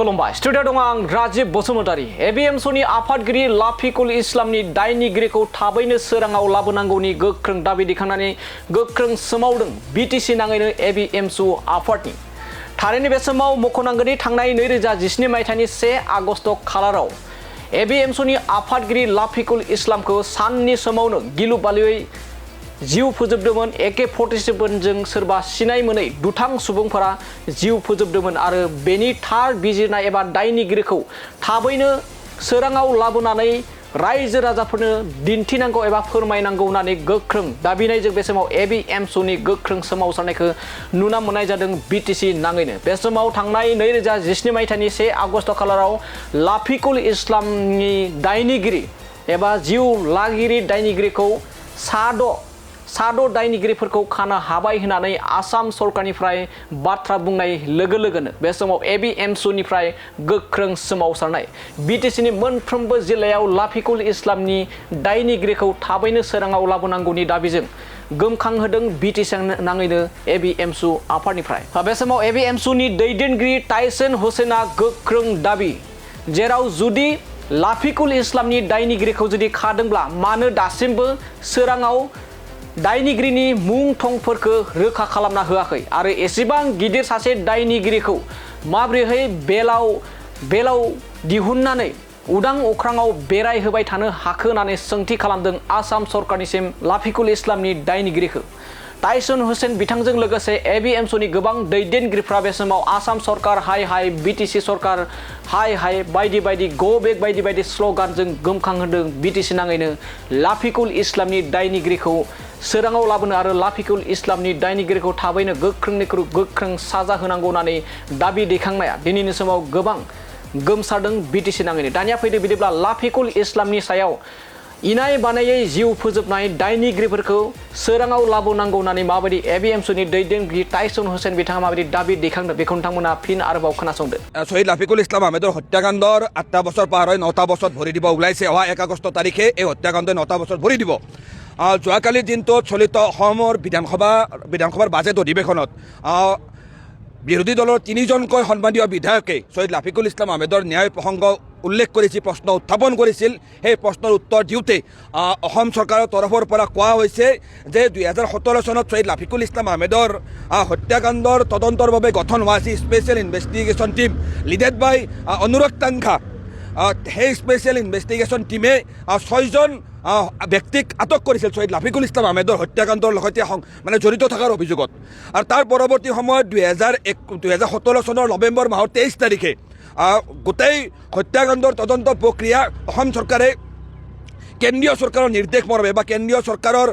खुलुमबाय स्टुडिअ दं आं राजीव बसुमतारी एबिएमसुनि आफादगिरि लाफिकुल इस्लामनि दायनिगिरिखौ थाबैनो सोराङाव लाबोनांगौनि गोख्रों दाबि दैखांनानै गोख्रों सोमावदों बिटिसि नाङैनो एबिएमसु आफादनि थारैनो बे समाव मख'नांगोनदि थांनाय 2017 मायथाइनि 1 आगस्ट खालाराव एबिएमसुनि आफादगिरि लाफिकुल इस्लामखौ साननि समावनो गिलु बालुयै जिउ फोजोबदोंमोन AK-47जों सोरबा सिनाय मोनै दुथां सुबुंफोरा जिउ फोजोबदोंमोन आरो बेनि थार बिजिरनाय एबा दायनिगिरिखौ थाबैनो सोराङाव लाबोनानै रायजो राजाफोरनो दिन्थिनांगौ एबा फोरमायनांगौ होननानै गोख्रों दाबिनायजों बे समाव एबिएमसुनि गोख्रों सोमावसारनायखौ नुना मोननाय जादों बिटिसि नाङैनो बे समाव थांनाय 2017 मायथाइनि 1 आगस्ट खालाराव लाफिकुल इस्लामनि दायनिगिरि एबा जिउ लागिरि दायनिगिरिखौ साद' दायनिगिरिफोरखौ खानो हाबाय होननानै आसाम सरकारनिफ्राय बाथ्रा बुंनाय लोगो लोगोनो बे समाव एबिएमसुनिफ्राय गोख्रों सोमावसारनाय बिटिसिनि मोनफ्रोमबो जिल्लायाव लाफिकुल इस्लामनि दायनिगिरिखौ थाबैनो सोराङाव लाबोनांगौनि दाबिजों गोमखांहोदों बिटिसि नाङैनो एबिएमसु आफादनिफ्राय बे समाव एबिएमसुनि दैदेनगिरि टाइसन हुसेना गोख्रों दाबि जेराव जुदि लाफिकुल इस्लामनि दायनिगिरिखौ जुदि खादोंब्ला मानो दासिमबो सोराङाव दायनिगिरिनि मुं थंफोरखौ रोखा खालामना होआखै आरो एसेबां गिदिर सासे दायनिगिरिखौ माब्रैहाय बेलाव दिहुननानै उदां अख्राङाव बेरायहोबाय थानो हाखो होननानै सोंथि खालामदों आसाम सरकारनिसिम लाफिकुल इस्लामनि दायनिगिरिखौ टाइसन हुसेन बिथांजों लोगोसे एबिएमसुनि गोबां दैदेनगिरिफ्रा बे समाव आसाम सरकार हाय बिटिसि सरकार हाय बायदि गो बेक बायदि स्ल'गानजों गोमखांहोदों बिटिसि नाङैनो लाफिकुल इस्लामनि दायनिगिरिखौ सोराङाव लाबोनो आरो लाफिकुल इस्लामनि दायनिगिरिखौ थाबैनो गोख्रोंनिख्रुइ गोख्रों साजा होनांगौ होननानै दाबि दैखांनाया दिनैनि समाव गोबां गोमसारदों बिटिसि नाङैनो दानिया फैदो बिदिब्ला लाफिकुल इस्लामनि सायाव इनाय बानायै जिउ फोजोबनाय दायनिगिरिफोरखौ सोराङाव लाबोनांगौ होननानै माबायदि एबिएमसुनि दैदेनगिरि टाइसन हुसेन बिथाङा माबायदि दाबि दैखांदों बेखौ नोंथांमोना फिन आरोबाव खोनासंदो शहीद लाफिकुल इस्लाम आহমেদৰ হত্যাকাণ্ডৰ 8টা বছৰ পাৰ হৈ 9টা বছৰ ভৰি দিব ওলাইছে অহা 1 আগষ্ট তাৰিখে এই হত্যাকাণ্ডই 9টা বছৰ ভৰি দিব যোৱাকালিৰ দিনটোত চলিত অসমৰ বিধানসভাৰ বাজেট অধিৱেশনত বিৰোধী দলৰ 3জনকৈ সন্মানীয় বিধায়কে শহীদ লাফিকুল ইছলাম আহমেদৰ ন্যায় প্ৰসংগ উল্লেখ কৰি প্ৰশ্ন উত্থাপন কৰিছিল সেই প্ৰশ্নৰ উত্তৰ দিওঁতে অসম চৰকাৰৰ তৰফৰ পৰা কোৱা হৈছে যে 2017 চনত শহীদ লাফিকুল ইছলাম আহমেদৰ হত্যাকাণ্ডৰ তদন্তৰ বাবে গঠন হোৱা আছিল স্পেচিয়েল ইনভেষ্টিগেশ্যন টিম লিডেড বাই অনুৰাগ টাংখা সেই স্পেচিয়েল ইনভেষ্টিগেশ্যন টিমে 6জন ব্যক্তিক আটক কৰিছিল শহীদ লাফিকুল ইছলাম আহমেদৰ হত্যাকাণ্ডৰ লগতে মানে জড়িত থকাৰ অভিযোগত আৰু তাৰ পৰৱৰ্তী সময়ত 2017 চনৰ নৱেম্বৰ মাহৰ 23 তাৰিখে গোটেই হত্যাকাণ্ডৰ তদন্ত প্ৰক্ৰিয়া অসম চৰকাৰে কেন্দ্ৰীয় চৰকাৰৰ নিৰ্দেশ মৰ্মে বা কেন্দ্ৰীয় চৰকাৰৰ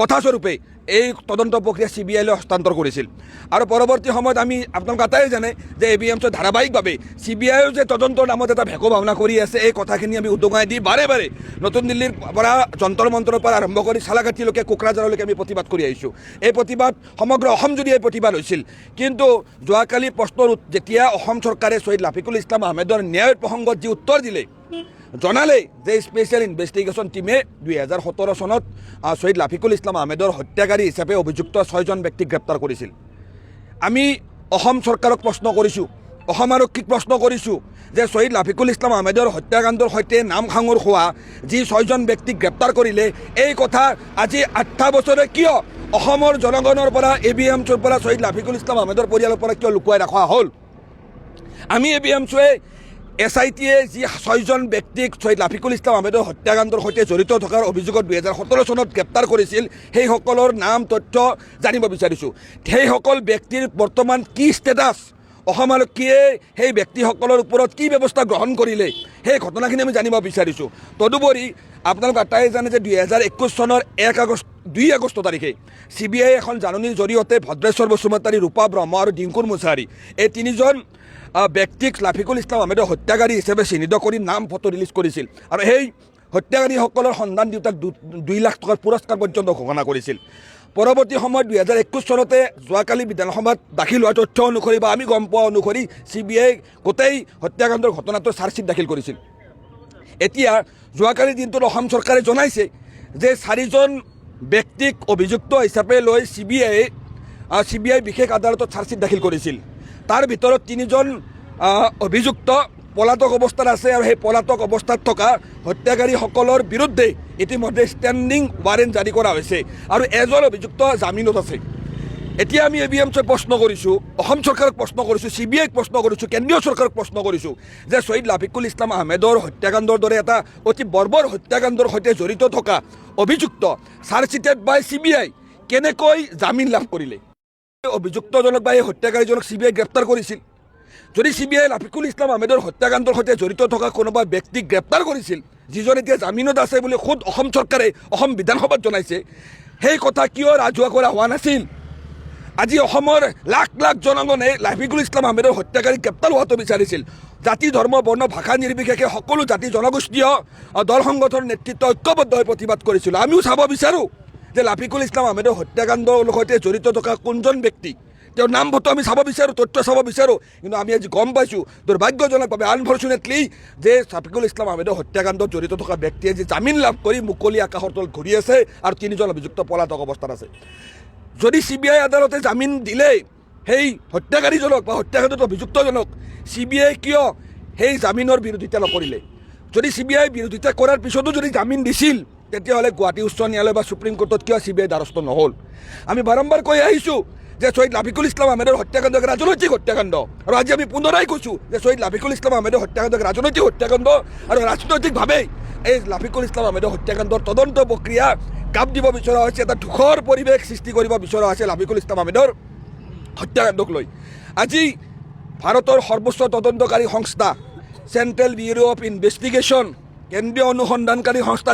কথাস্বৰূপে এই তদন্ত প্ৰক্ৰিয়া CBI-লৈ হস্তান্তৰ কৰিছিল আৰু পৰৱৰ্তী সময়ত আমি আপোনালোক আটাই জানে যে এবিএমছৰ ধাৰাবাহিকভাৱে CBI-ও যে তদন্তৰ নামত এটা ভেকু ভাৱনা কৰি আছে এই কথাখিনি আমি উদঙাই দি বাৰে নতুন দিল্লীৰ পৰা যন্তৰ মন্ত্ৰৰ পৰা আৰম্ভ কৰি চালাকাটিলৈকে কোকৰাঝাৰলৈকে আমি প্ৰতিবাদ কৰি আহিছোঁ এই প্ৰতিবাদ সমগ্ৰ অসম জুৰি এই প্ৰতিবাদ হৈছিল কিন্তু যোৱাকালি প্ৰশ্নৰ যেতিয়া অসম চৰকাৰে শহীদ লাফিকুল ইছলাম আহমেদৰ ন্যায় প্ৰসংগত যি উত্তৰ দিলে জনালে যে স্পেচিয়েল ইনভেষ্টিগেশ্যন টিমে 2017 চনত শহীদ লাফিকুল ইছলাম আহমেদৰ হত্যাকাৰী হিচাপে অভিযুক্ত 6জন ব্যক্তিক গ্ৰেপ্তাৰ কৰিছিল আমি অসম চৰকাৰক প্ৰশ্ন কৰিছোঁ অসম আৰক্ষীক প্ৰশ্ন কৰিছোঁ যে শহীদ লাফিকুল ইছলাম আহমেদৰ হত্যাকাণ্ডৰ সৈতে নাম সাঙুৰ হোৱা যি 6জন ব্যক্তিক গ্ৰেপ্তাৰ কৰিলে এই কথা আজি 8টা বছৰে কিয় অসমৰ জনগণৰ পৰা এবিএমছৰ পৰা শহীদ লাফিকুল ইছলাম আহমেদৰ পৰিয়ালৰ পৰা কিয় লুকুৱাই ৰখা হ'ল আমি এবিএমছুৱে SIT-য়ে যি 6জন ব্যক্তিক শহীদ লাফিকুল ইছলাম আহমেদৰ হত্যাকাণ্ডৰ সৈতে জড়িত থকাৰ অভিযোগত 2017 চনত গ্ৰেপ্তাৰ কৰিছিল সেইসকলৰ নাম তথ্য জানিব বিচাৰিছোঁ সেইসকল ব্যক্তিৰ বৰ্তমান কি ষ্টেটাছ অসম আৰক্ষীয়ে সেই ব্যক্তিসকলৰ ওপৰত কি ব্যৱস্থা গ্ৰহণ কৰিলে সেই ঘটনাখিনি আমি জানিব বিচাৰিছোঁ তদুপৰি আপোনালোক আটাই জানে যে 2021 চনৰ 2 আগষ্ট তাৰিখে CBI এখন জাননীৰ জৰিয়তে ভদ্ৰেশ্বৰ বসুমতাৰী ৰূপা ব্ৰহ্ম আৰু ডিংকুৰ মুছাহাৰী এই 3জন ব্যক্তিক লাফিকুল ইছলাম আহমেদৰ হত্যাকাৰী হিচাপে চিহ্নিত কৰি নাম ফটো ৰিলিজ কৰিছিল আৰু সেই হত্যাকাৰীসকলৰ সন্ধান দিওঁতাক 2 লাখ টকাৰ পুৰস্কাৰ পৰ্যন্ত ঘোষণা কৰিছিল পৰৱৰ্তী সময়ত 2021 চনতে যোৱাকালি বিধানসভাত দাখিল হোৱা তথ্য অনুসৰি বা আমি গম পোৱা অনুসৰি CBI গোটেই হত্যাকাণ্ডৰ ঘটনাটোৰ চাৰ্জশ্বিট দাখিল কৰিছিল এতিয়া যোৱাকালি দিনটোত অসম চৰকাৰে জনাইছে যে 4জন ব্যক্তিক অভিযুক্ত হিচাপে লৈ CBI বিশেষ আদালতত চাৰ্জশ্বিট দাখিল কৰিছিল তাৰ ভিতৰত 3জন অভিযুক্ত পলাতক অৱস্থাত আছে আৰু সেই পলাতক অৱস্থাত থকা হত্যাকাৰীসকলৰ বিৰুদ্ধে ইতিমধ্যে ষ্টেণ্ডিং ৱাৰেণ্ট জাৰি কৰা হৈছে আৰু এজন অভিযুক্ত জামিনত আছে। এতিয়া আমি ABMC প্ৰশ্ন কৰিছোঁ, অসম চৰকাৰক প্ৰশ্ন কৰিছোঁ, CBIক প্ৰশ্ন কৰিছোঁ, কেন্দ্ৰীয় চৰকাৰক প্ৰশ্ন কৰিছোঁ যে শ্বহীদ লাফিকুল ইছলাম আহমেদৰ হত্যাকাণ্ডৰ দৰে এটা অতি বৰ্বৰ হত্যাকাণ্ডৰ সৈতে জড়িত থকা অভিযুক্ত চাৰ্জচিটেড বাই CBI কেনেকৈ জামিন লাভ কৰিলে? অভিযুক্তজনক বা এই হত্যাকাৰীজনক CBI গ্ৰেপ্তাৰ কৰিছিল। যদি CBI লাফিকুল ইছলাম আহমেদৰ হত্যাকাণ্ডৰ সৈতে জড়িত থকা কোনোবা ব্যক্তিক গ্ৰেপ্তাৰ কৰিছিল, যিজন এতিয়া জামিনত আছে বুলি খুদ অসম চৰকাৰে অসম বিধানসভাত জনাইছে, সেই কথা কিয় ৰাজহুৱা কৰা হোৱা নাছিল? আজি অসমৰ লাখ লাখ জনগণে লাফিকুল ইছলাম আহমেদৰ হত্যাকাৰীক গ্ৰেপ্তাৰ হোৱাটো বিচাৰিছিল। জাতি ধৰ্ম বৰ্ণ ভাষা নিৰ্বিশেষে সকলো জাতি জনগোষ্ঠীয় দল সংগঠনৰ নেতৃত্ব ঐক্যবদ্ধ হৈ প্ৰতিবাদ কৰিছিলোঁ। আমিও চাব বিচাৰোঁ যে লাফিকুল ইছলাম আহমেদৰ হত্যাকাণ্ডৰ সৈতে জড়িত থকা কোনজন ব্যক্তি, তেওঁৰ নাম ভতো আমি চাব বিচাৰোঁ, তথ্য চাব বিচাৰোঁ। কিন্তু আমি আজি গম পাইছোঁ দুৰ্ভাগ্যজনকভাৱে আনফৰ্চুনেটলি যে লাফিকুল ইছলাম আহমেদৰ হত্যাকাণ্ডত জড়িত থকা ব্যক্তিয়ে যি জামিন লাভ কৰি মুকলি আকাশৰ তলত ঘূৰি আছে আৰু তিনিজন অভিযুক্ত পলাতক অৱস্থাত আছে। যদি CBI আদালতে জামিন দিলে সেই হত্যাকাৰীজনক বা হত্যাকাণ্ডত অভিযুক্তজনক, CBI কিয় সেই জামিনৰ বিৰোধিতা নকৰিলে? যদি CBI বিৰোধিতা কৰাৰ পিছতো যদি জামিন দিছিল, তেতিয়াহ'লে গুৱাহাটী উচ্চ ন্যায়ালয় বা সুপ্ৰিম কোৰ্টত কিয় CBI দ্বাৰস্থ নহ'ল? আমি বাৰম্বাৰ কৈ আহিছোঁ যে শ্বহীদ লাফিকুল ইছলাম আহমেদৰ হত্যাকাণ্ড এক ৰাজনৈতিক হত্যাকাণ্ড, আৰু আজি আমি পুনৰাই কৈছোঁ যে শ্বহীদ লাফিকুল ইছলাম আহমেদৰ হত্যাকাণ্ড এক ৰাজনৈতিক হত্যাকাণ্ড, আৰু ৰাজনৈতিকভাৱে এই লাফিকুল ইছলাম আহমেদৰ হত্যাকাণ্ডৰ তদন্ত প্ৰক্ৰিয়া কাপ দিব বিচৰা হৈছে, এটা ধূসৰ পৰিৱেশ সৃষ্টি কৰিব বিচৰা হৈছে লাফিকুল ইছলাম আহমেদৰ হত্যাকাণ্ডক লৈ। আজি ভাৰতৰ সৰ্বোচ্চ তদন্তকাৰী সংস্থা চেণ্ট্ৰেল ব্যুৰ অফ ইনভেষ্টিগেশ্যন, কেন্দ্ৰীয় অনুসন্ধানকাৰী সংস্থা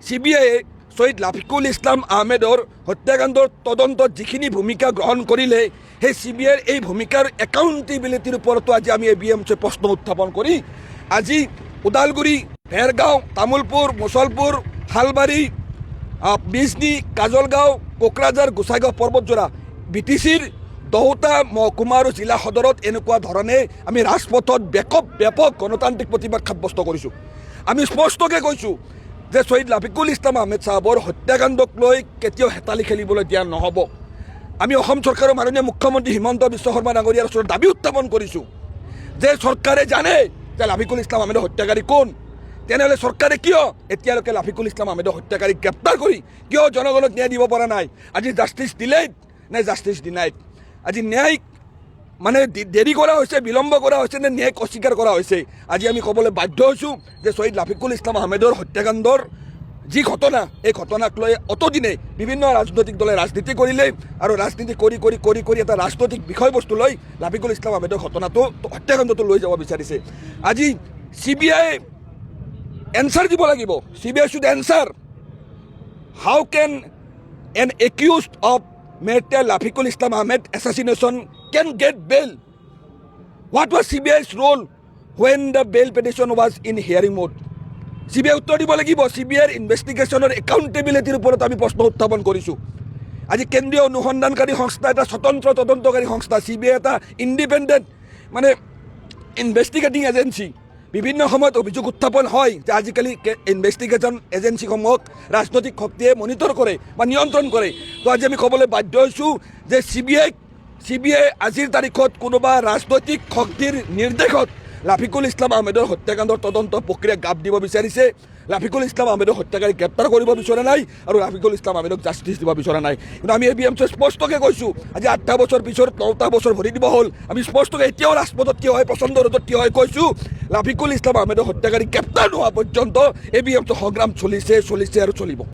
CBI শ্বহীদ লাফিকুল ইছলাম আহমেদৰ হত্যাকাণ্ডৰ তদন্তত যিখিনি ভূমিকা গ্ৰহণ কৰিলে, সেই CBIৰ এই ভূমিকাৰ একাউণ্টেবিলিটিৰ ওপৰতো আজি আমি ABMC প্ৰশ্ন উত্থাপন কৰি আজি ওদালগুৰি, ভেৰগাঁও, তামোলপুৰ, মুছলপুৰ, শালবাৰী, বিজনী, কাজলগাঁও, কোকৰাঝাৰ, গোসাইগাঁও পৰ্বতজোৰা BTCৰ 10টা মহকুমা আৰু জিলা সদৰত এনেকুৱা ধৰণে আমি ৰাজপথত ব্যাপক গণতান্ত্ৰিক প্ৰতিবাদ সাব্যস্ত কৰিছোঁ। আমি স্পষ্টকৈ কৈছোঁ যে শ্বহীদ লাফিকুল ইছলাম আহমেদ চাহাবৰ হত্যাকাণ্ডক লৈ কেতিয়াও হেতালি খেলিবলৈ দিয়া নহ'ব। আমি অসম চৰকাৰৰ মাননীয় মুখ্যমন্ত্ৰী হিমন্ত বিশ্ব শৰ্মা ডাঙৰীয়াৰ ওচৰত দাবী উত্থাপন কৰিছোঁ যে চৰকাৰে জানে যে লাফিকুল ইছলাম আহমেদৰ হত্যাকাৰী কোন, তেনেহ'লে চৰকাৰে কিয় এতিয়ালৈকে লাফিকুল ইছলাম আহমেদৰ হত্যাকাৰীক গ্ৰেপ্তাৰ কৰি কিয় জনগণক ন্যায় দিব পৰা নাই? আজি জাষ্টিছ ডিলেইড নে জাষ্টিছ ডিনাইড? আজি ন্যায় মানে দেৰি কৰা হৈছে, বিলম্ব কৰা হৈছে নে ন্যায়ক অস্বীকাৰ কৰা হৈছে? আজি আমি ক'বলৈ বাধ্য হৈছোঁ যে শ্বহীদ লাফিকুল ইছলাম আহমেদৰ হত্যাকাণ্ডৰ যি ঘটনা, এই ঘটনাক লৈ অতদিনে বিভিন্ন ৰাজনৈতিক দলে ৰাজনীতি কৰিলে, আৰু ৰাজনীতি কৰি এটা ৰাজনৈতিক বিষয়বস্তু লৈ লাফিকুল ইছলাম আহমেদৰ ঘটনাটো হত্যাকাণ্ডটো লৈ যাব বিচাৰিছে। আজি CBI এনচাৰ দিব লাগিব। CBI should answer how can an accused of Murder Lafikul Islam Ahmed assassination can get bail? What was CBI's role when the bail petition was in hearing mode? CBI উত্তৰ দিব লাগিব। CBIৰ ইনভেষ্টিগেশ্যনৰ একাউণ্টেবিলিটিৰ ওপৰত আমি প্ৰশ্ন উত্থাপন কৰিছোঁ। আজি কেন্দ্ৰীয় অনুসন্ধানকাৰী সংস্থা এটা স্বতন্ত্ৰ তদন্তকাৰী সংস্থা, CBI এটা ইণ্ডিপেণ্ডেণ্ট মানে ইনভেষ্টিগেটিং এজেঞ্চি। বিভিন্ন সময়ত অভিযোগ উত্থাপন হয় যে আজিকালি ইনভেষ্টিগেশ্যন এজেঞ্চিসমূহক ৰাজনৈতিক শক্তিয়ে মনিটৰ কৰে বা নিয়ন্ত্ৰণ কৰে। তো আজি আমি ক'বলৈ বাধ্য হৈছোঁ যে CBI আজিৰ তাৰিখত কোনোবা ৰাজনৈতিক শক্তিৰ নিৰ্দেশত লাফিকুল ইছলাম আহমেদৰ হত্যাকাণ্ডৰ তদন্ত প্ৰক্ৰিয়া গাপ দিব বিচাৰিছে। লাফিকুল ইছলাম আহমেদক হত্যাকাৰী গ্ৰেপ্তাৰ কৰিব বিচৰা নাই আৰু লাফিকুল ইছলাম আহমেদক জাষ্টিছ দিব বিচৰা নাই। কিন্তু আমি ABMC স্পষ্টকৈ কৈছোঁ, আজি 8টা বছৰ পিছত 9টা বছৰ ভৰি দিব হ'ল। আমি স্পষ্টকৈ এতিয়াও ৰাজপথত থিয় হৈ, প্ৰচণ্ড ৰ'দত থিয় হৈ কৈছোঁ, লাফিকুল ইছলাম আহমেদৰ হত্যাকাৰী গ্ৰেপ্তাৰ নোহোৱা পৰ্যন্ত ABMC সংগ্ৰাম চলিছে আৰু চলিব।